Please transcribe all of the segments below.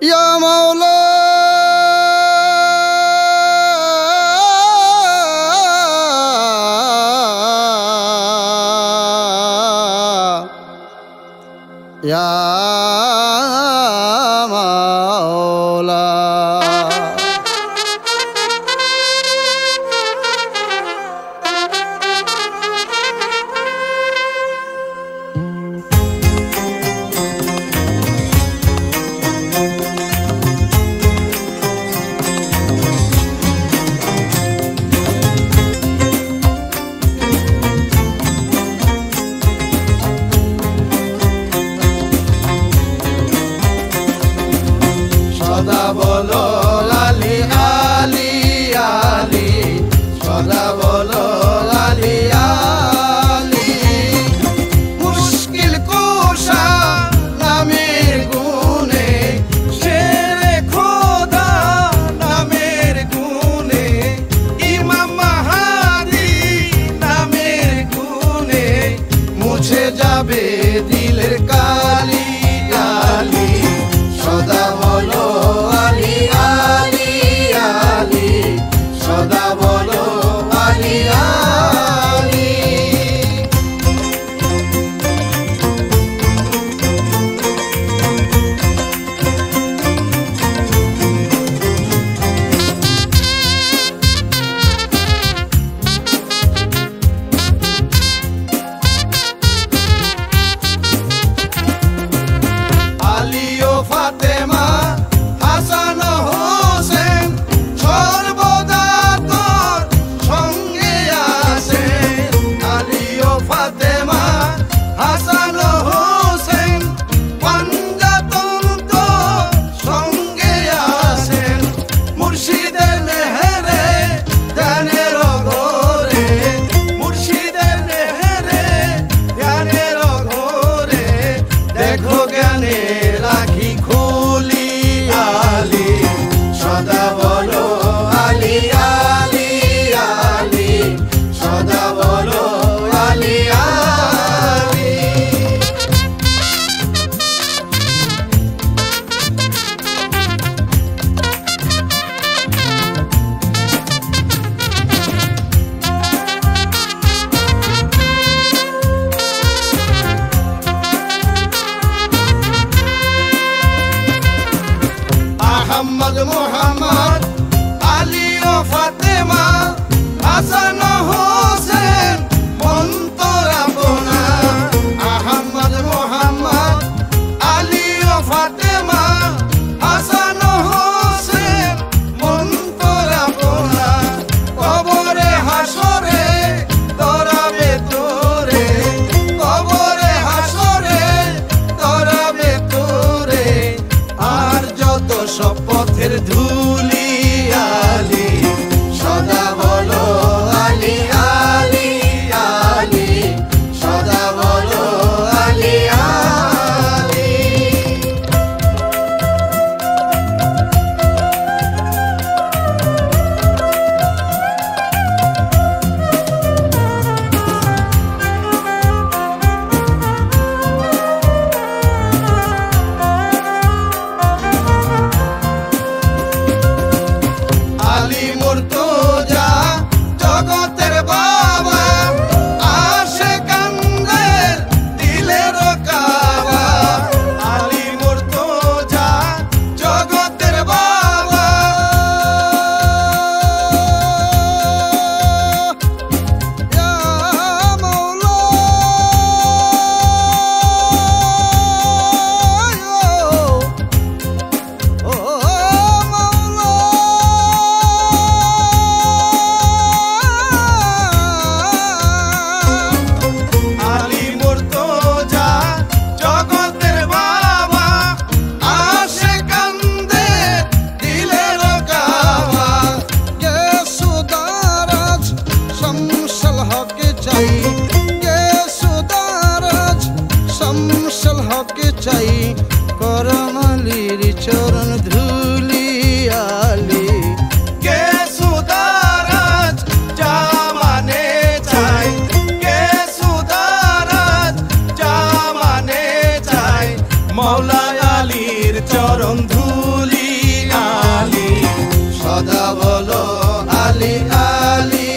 ইয়া মাওলা ইয়া মাওলা সদা বলো আলি আলি আলি সদা বলো আলি আলি মুশকিল কুশা নামের গুণে শেরে খোদা নামের গুণে ইমাম মাহাদি নামের গুণে মুছে যাবে দিলের কালি আলি সদা বলো আলি আলি আলি সদা বলো আলি আলি আলী ও ফাতেমা হাসান হোসেন সর্বদা তোর সঙ্গে আছেন আলী ও ফাতেমা হাসান হোসেন পাঞ্জাতন তোর সঙ্গে আছেন মুর্শিদের মেহেরে ধ্যানের ঘরে মুর্শিদের মেহেরে ধ্যানের ঘরে দেখো জ্ঞানে রাখি খুলি আলি সদা বলো আলি আলি আলি সদা বলো আলি আলি আহমদ মোহাম্মদ আলী ও ফাতেমা হাসান হোসেন অন্তর আপনা আহমদ মোহাম্মদ আলী ও ফাতেমা হাসান হোসেন অন্তর আপনা কবরে হাসরে তরাবে তোরে কবরে হাসরে তরাবে তোরে আর যত সব পথের ধুলি আলি সদা বলো আলি আলি আলি সদা বলো আলি আলি আলী মুর্তজা জগতের বাবা আসে কান্দের দিলের কাবা আলী মুর্তজা জগতের বাবা ইয়া মাওলা ও মাওলা আলী মুর্তজা জগতের বাবা আসে কান্দে দিলের কাবা সুদারাজ শামসুল হক চাই সুদারাজ শামসুল হক চাই করমালির চরণ ধুলি আলি কে সুদারাজ জামানে চাই কে সুদারাজ জামানে চাই মৌলা আলীর চরণ ধুলি ধুলি আলি সদা বলো আলি আলি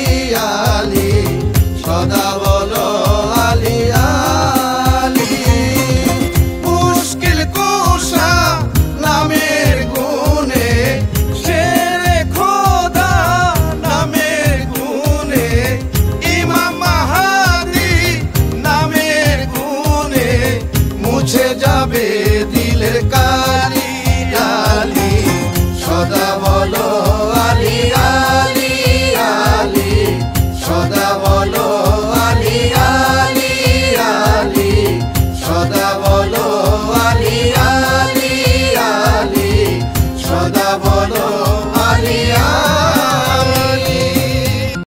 আলি সদা বলো আলি আলি মুশকিল কুশা নামের গুণে শেরে খোদা নামের গুণে ইমাম মাহাদি নামের গুণে মুছে যাবে দিলের কালি